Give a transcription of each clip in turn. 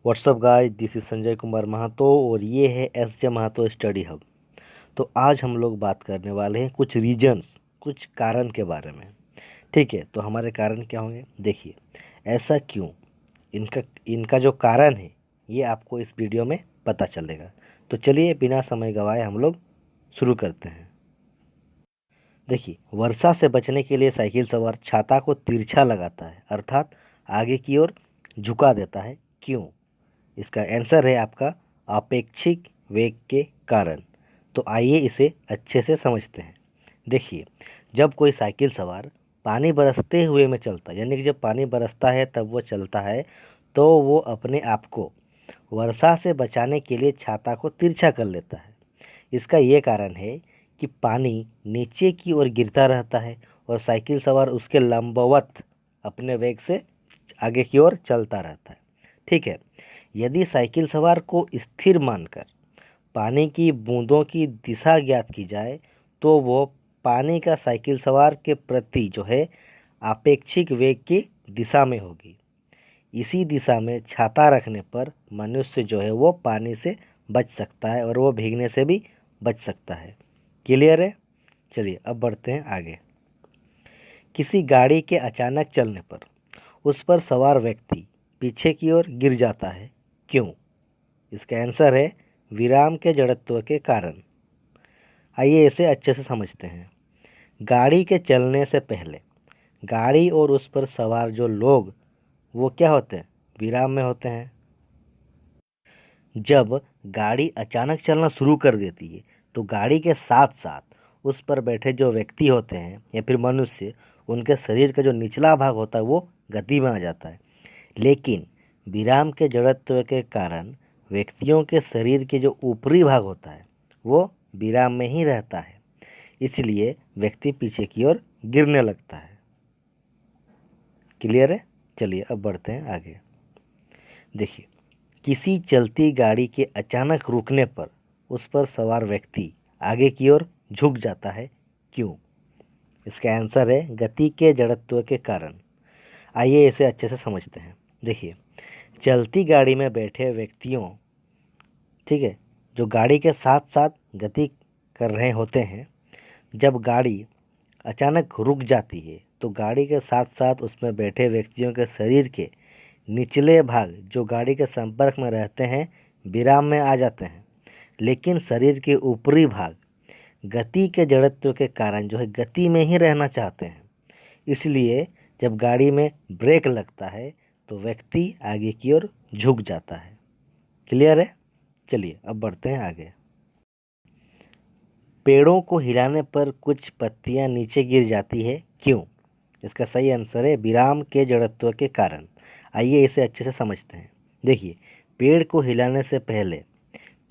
WhatsApp guys, this is Sanjay Kumar Mahato और ये है S J Mahato study hub. तो आज हम लोग बात करने वाले हैं कुछ रीजन्स, कुछ कारण के बारे में। ठीक है, तो हमारे कारण क्या होंगे, देखिए ऐसा क्यों, इनका इनका जो कारण है ये आपको इस वीडियो में पता चलेगा। तो चलिए बिना समय गवाए हम लोग शुरू करते हैं। देखिए, वर्षा से बचने के लिए साइकिल सवार छाता को तिरछा लगाता है, अर्थात आगे की ओर झुका देता है। क्यों? इसका आंसर है आपका अपेक्षिक वेग के कारण। तो आइए इसे अच्छे से समझते हैं। देखिए, जब कोई साइकिल सवार पानी बरसते हुए में चलता है, यानी कि जब पानी बरसता है तब वो चलता है, तो वो अपने आप को वर्षा से बचाने के लिए छाता को तिरछा कर लेता है। इसका ये कारण है कि पानी नीचे की ओर गिरता रहता है और साइकिल सवार उसके लंबवत अपने वेग से आगे की ओर चलता रहता है। ठीक है, यदि साइकिल सवार को स्थिर मानकर पानी की बूंदों की दिशा ज्ञात की जाए तो वो पानी का साइकिल सवार के प्रति जो है आपेक्षिक वेग की दिशा में होगी। इसी दिशा में छाता रखने पर मनुष्य जो है वो पानी से बच सकता है और वो भीगने से भी बच सकता है। क्लियर है? चलिए अब बढ़ते हैं आगे। किसी गाड़ी के अचानक चलने पर उस पर सवार व्यक्ति पीछे की ओर गिर जाता है। क्यों? इसका आंसर है विराम के जड़त्व के कारण। आइए इसे अच्छे से समझते हैं। गाड़ी के चलने से पहले गाड़ी और उस पर सवार जो लोग वो क्या होते हैं? विराम में होते हैं। जब गाड़ी अचानक चलना शुरू कर देती है तो गाड़ी के साथ साथ उस पर बैठे जो व्यक्ति होते हैं या फिर मनुष्य, उनके शरीर का जो निचला भाग होता है वो गति में आ जाता है। लेकिन विराम के जड़त्व के कारण व्यक्तियों के शरीर के जो ऊपरी भाग होता है वो विराम में ही रहता है, इसलिए व्यक्ति पीछे की ओर गिरने लगता है। क्लियर है? चलिए अब बढ़ते हैं आगे। देखिए, किसी चलती गाड़ी के अचानक रुकने पर उस पर सवार व्यक्ति आगे की ओर झुक जाता है। क्यों? इसका आंसर है गति के जड़त्व के कारण। आइए इसे अच्छे से समझते हैं। देखिए, चलती गाड़ी में बैठे व्यक्तियों, ठीक है, जो गाड़ी के साथ साथ गति कर रहे होते हैं, जब गाड़ी अचानक रुक जाती है तो गाड़ी के साथ साथ उसमें बैठे व्यक्तियों के शरीर के निचले भाग जो गाड़ी के संपर्क में रहते हैं विराम में आ जाते हैं। लेकिन शरीर के ऊपरी भाग गति के जड़त्व के कारण जो है गति में ही रहना चाहते हैं, इसलिए जब गाड़ी में ब्रेक लगता है तो व्यक्ति आगे की ओर झुक जाता है। क्लियर है? चलिए अब बढ़ते हैं आगे। पेड़ों को हिलाने पर कुछ पत्तियां नीचे गिर जाती है। क्यों? इसका सही आंसर है विराम के जड़त्व के कारण। आइए इसे अच्छे से समझते हैं। देखिए, पेड़ को हिलाने से पहले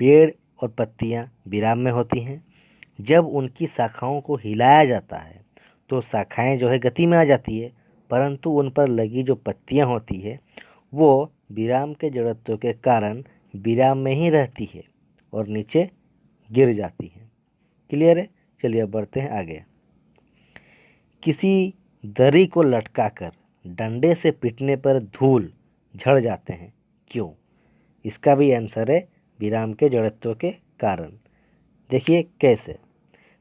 पेड़ और पत्तियां विराम में होती हैं। जब उनकी शाखाओं को हिलाया जाता है तो शाखाएं जो है गति में आ जाती है, परंतु उन पर लगी जो पत्तियां होती है वो विराम के जड़त्व के कारण विराम में ही रहती है और नीचे गिर जाती है। क्लियर है? चलिए अब बढ़ते हैं आगे। किसी दरी को लटकाकर डंडे से पीटने पर धूल झड़ जाते हैं। क्यों? इसका भी आंसर है विराम के जड़त्व के कारण। देखिए कैसे।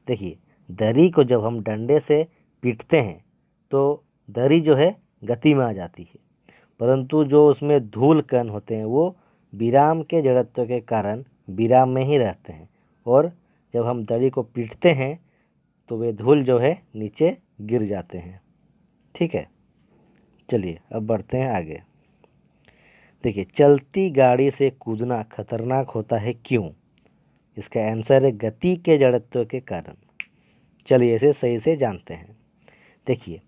देखिए, दरी को जब हम डंडे से पीटते हैं तो दरी जो है गति में आ जाती है, परंतु जो उसमें धूल कण होते हैं वो विराम के जड़त्व के कारण विराम में ही रहते हैं, और जब हम दरी को पीटते हैं तो वे धूल जो है नीचे गिर जाते हैं। ठीक है, चलिए अब बढ़ते हैं आगे। देखिए, चलती गाड़ी से कूदना खतरनाक होता है। क्यों? इसका आंसर है गति के जड़त्व के कारण। चलिए इसे सही से जानते हैं। देखिए,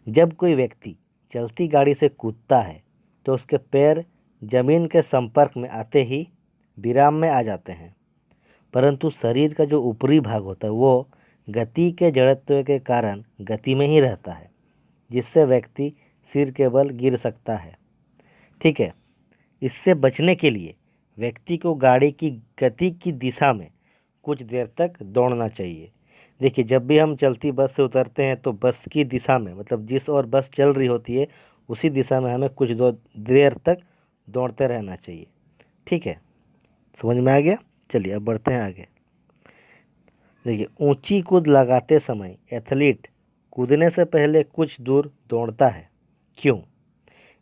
जब कोई व्यक्ति चलती गाड़ी से कूदता है तो उसके पैर जमीन के संपर्क में आते ही विराम में आ जाते हैं, परंतु शरीर का जो ऊपरी भाग होता है वो गति के जड़त्व के कारण गति में ही रहता है, जिससे व्यक्ति सिर के बल गिर सकता है। ठीक है, इससे बचने के लिए व्यक्ति को गाड़ी की गति की दिशा में कुछ देर तक दौड़ना चाहिए। देखिए, जब भी हम चलती बस से उतरते हैं तो बस की दिशा में, मतलब जिस ओर बस चल रही होती है उसी दिशा में हमें कुछ देर तक दौड़ते रहना चाहिए। ठीक है, समझ में आ गया। चलिए अब बढ़ते हैं आगे। देखिए, ऊंची कूद लगाते समय एथलीट कूदने से पहले कुछ दूर दौड़ता है, क्यों?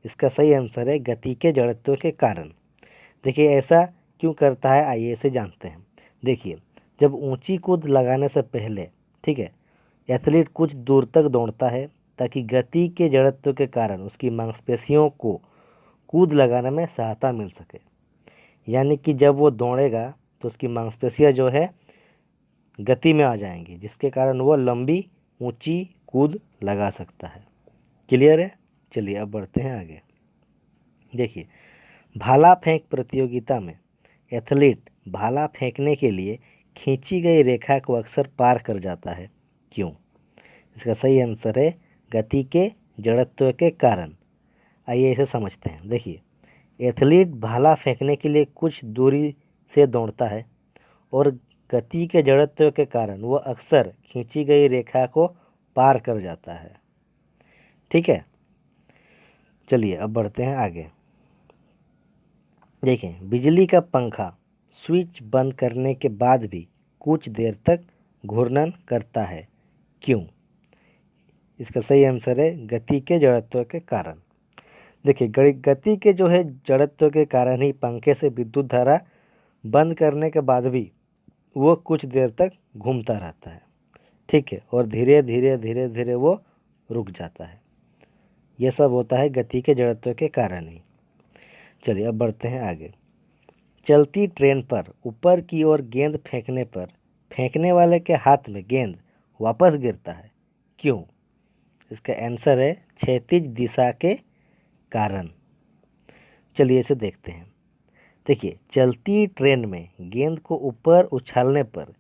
इसका सही आंसर है गति के जड़त्व के कारण। देखिए, ऐसा क्यों करता है, आइए इसे जानते हैं। देखिए, जब ऊंची कूद लगाने से पहले, ठीक है, एथलीट कुछ दूर तक दौड़ता है ताकि गति के जड़त्व के कारण उसकी मांसपेशियों को कूद लगाने में सहायता मिल सके। यानी कि जब वो दौड़ेगा तो उसकी मांसपेशियाँ जो है गति में आ जाएंगी, जिसके कारण वो लंबी ऊंची कूद लगा सकता है। क्लियर है? चलिए अब बढ़ते हैं आगे। देखिए, भाला फेंक प्रतियोगिता में एथलीट भाला फेंकने के लिए खींची गई रेखा को अक्सर पार कर जाता है, क्यों? इसका सही आंसर है गति के जड़त्व के कारण। आइए इसे समझते हैं। देखिए, एथलीट भाला फेंकने के लिए कुछ दूरी से दौड़ता है और गति के जड़त्व के कारण वह अक्सर खींची गई रेखा को पार कर जाता है। ठीक है, चलिए अब बढ़ते हैं आगे। देखें, बिजली का पंखा स्विच बंद करने के बाद भी कुछ देर तक घूर्णन करता है, क्यों? इसका सही आंसर है गति के जड़त्व के कारण। देखिए, गति के जो है जड़त्व के कारण ही पंखे से विद्युत धारा बंद करने के बाद भी वो कुछ देर तक घूमता रहता है। ठीक है, और धीरे धीरे धीरे धीरे वो रुक जाता है। यह सब होता है गति के जड़त्व के कारण ही। चलिए अब बढ़ते हैं आगे। चलती ट्रेन पर ऊपर की ओर गेंद फेंकने पर फेंकने वाले के हाथ में गेंद वापस गिरता है, क्यों? इसका आंसर है क्षैतिज दिशा के कारण। चलिए इसे देखते हैं। देखिए, चलती ट्रेन में गेंद को ऊपर उछालने पर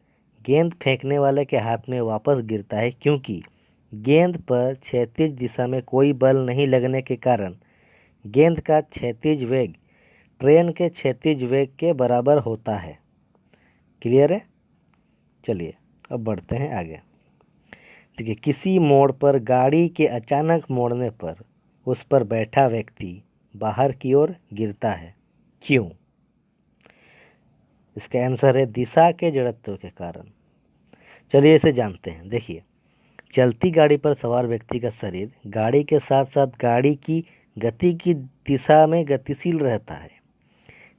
गेंद फेंकने वाले के हाथ में वापस गिरता है, क्योंकि गेंद पर क्षैतिज दिशा में कोई बल नहीं लगने के कारण गेंद का क्षैतिज वेग ट्रेन के क्षैतिज वेग के बराबर होता है। क्लियर है? चलिए अब बढ़ते हैं आगे। देखिए, किसी मोड़ पर गाड़ी के अचानक मोड़ने पर उस पर बैठा व्यक्ति बाहर की ओर गिरता है, क्यों? इसका आंसर है दिशा के जड़त्व के कारण। चलिए इसे जानते हैं। देखिए, चलती गाड़ी पर सवार व्यक्ति का शरीर गाड़ी के साथ साथ गाड़ी की गति की दिशा में गतिशील रहता है।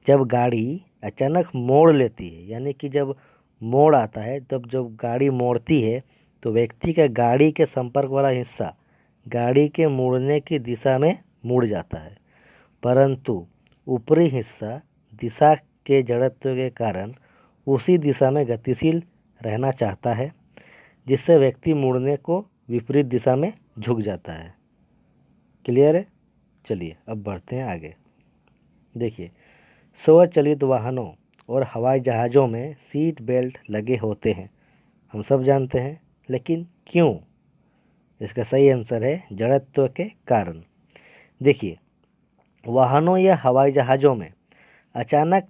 जब गाड़ी अचानक मोड़ लेती है, यानी कि जब मोड़ आता है, तब जब गाड़ी मोड़ती है तो व्यक्ति का गाड़ी के संपर्क वाला हिस्सा गाड़ी के मुड़ने की दिशा में मुड़ जाता है, परंतु ऊपरी हिस्सा दिशा के जड़त्व के कारण उसी दिशा में गतिशील रहना चाहता है, जिससे व्यक्ति मुड़ने को विपरीत दिशा में झुक जाता है। क्लियर है? चलिए अब बढ़ते हैं आगे। देखिए, स्वचालित वाहनों और हवाई जहाज़ों में सीट बेल्ट लगे होते हैं, हम सब जानते हैं, लेकिन क्यों? इसका सही आंसर है जड़त्व के कारण। देखिए, वाहनों या हवाई जहाज़ों में अचानक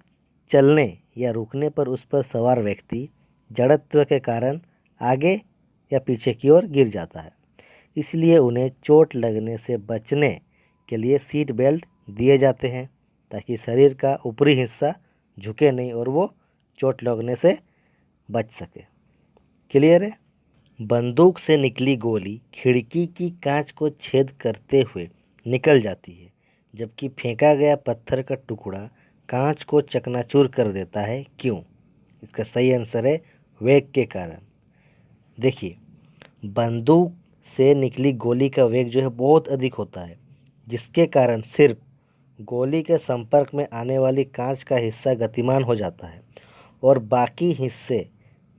चलने या रुकने पर उस पर सवार व्यक्ति जड़त्व के कारण आगे या पीछे की ओर गिर जाता है। इसलिए उन्हें चोट लगने से बचने के लिए सीट बेल्ट दिए जाते हैं, ताकि शरीर का ऊपरी हिस्सा झुके नहीं और वो चोट लगने से बच सके। क्लियर है? बंदूक से निकली गोली खिड़की की कांच को छेद करते हुए निकल जाती है, जबकि फेंका गया पत्थर का टुकड़ा कांच को चकनाचूर कर देता है, क्यों? इसका सही आंसर है वेग के कारण। देखिए, बंदूक से निकली गोली का वेग जो है बहुत अधिक होता है, जिसके कारण सिर्फ गोली के संपर्क में आने वाली कांच का हिस्सा गतिमान हो जाता है और बाकी हिस्से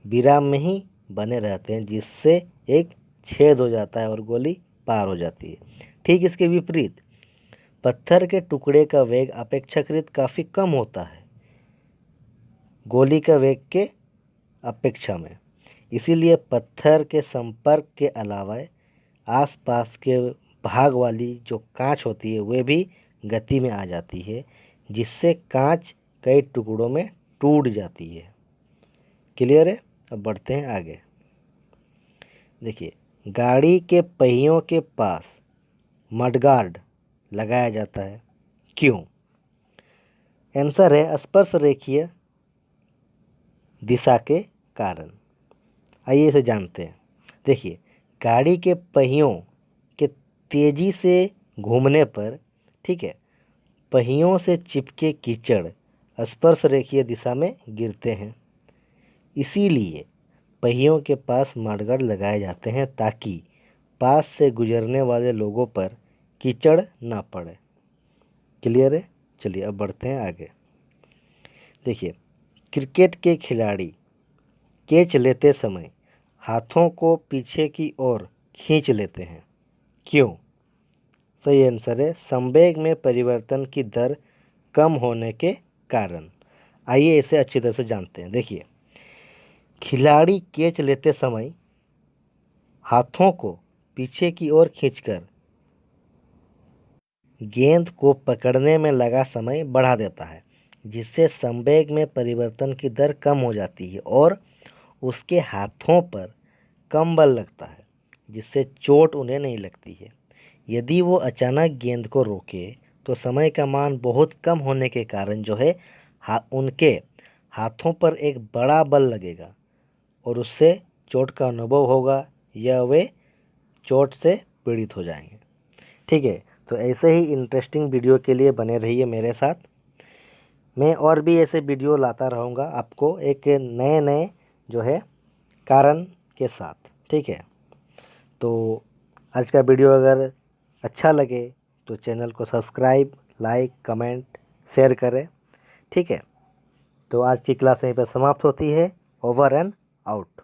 विराम में ही बने रहते हैं, जिससे एक छेद हो जाता है और गोली पार हो जाती है। ठीक इसके विपरीत पत्थर के टुकड़े का वेग अपेक्षाकृत काफ़ी कम होता है गोली का वेग के अपेक्षा में। इसीलिए पत्थर के संपर्क के अलावा आसपास के भाग वाली जो कांच होती है वे भी गति में आ जाती है, जिससे कांच कई टुकड़ों में टूट जाती है। क्लियर है? अब बढ़ते हैं आगे। देखिए, गाड़ी के पहियों के पास मडगार्ड लगाया जाता है, क्यों? आंसर है स्पर्श रेखीय दिशा के कारण। आइए इसे जानते हैं। देखिए, गाड़ी के पहियों के तेजी से घूमने पर, ठीक है, पहियों से चिपके कीचड़ स्पर्श रेखीय दिशा में गिरते हैं। इसीलिए पहियों के पास मडगार्ड लगाए जाते हैं ताकि पास से गुजरने वाले लोगों पर कीचड़ ना पड़े। क्लियर है? चलिए अब बढ़ते हैं आगे। देखिए, क्रिकेट के खिलाड़ी कैच लेते समय हाथों को पीछे की ओर खींच लेते हैं। क्यों? सही आंसर है संवेग में परिवर्तन की दर कम होने के कारण। आइए इसे अच्छी तरह से जानते हैं। देखिए, खिलाड़ी कैच लेते समय हाथों को पीछे की ओर खींचकर गेंद को पकड़ने में लगा समय बढ़ा देता है, जिससे संवेग में परिवर्तन की दर कम हो जाती है और उसके हाथों पर कम बल लगता है, जिससे चोट उन्हें नहीं लगती है। यदि वो अचानक गेंद को रोके तो समय का मान बहुत कम होने के कारण जो है उनके हाथों पर एक बड़ा बल लगेगा और उससे चोट का अनुभव होगा या वे चोट से पीड़ित हो जाएंगे। ठीक है, तो ऐसे ही इंटरेस्टिंग वीडियो के लिए बने रहिए मेरे साथ। मैं और भी ऐसे वीडियो लाता रहूँगा आपको एक नए नए जो है कारण के साथ। ठीक है, तो आज का वीडियो अगर अच्छा लगे तो चैनल को सब्सक्राइब, लाइक, कमेंट, शेयर करें। ठीक है, तो आज की क्लास यहीं पर समाप्त होती है। Over and out.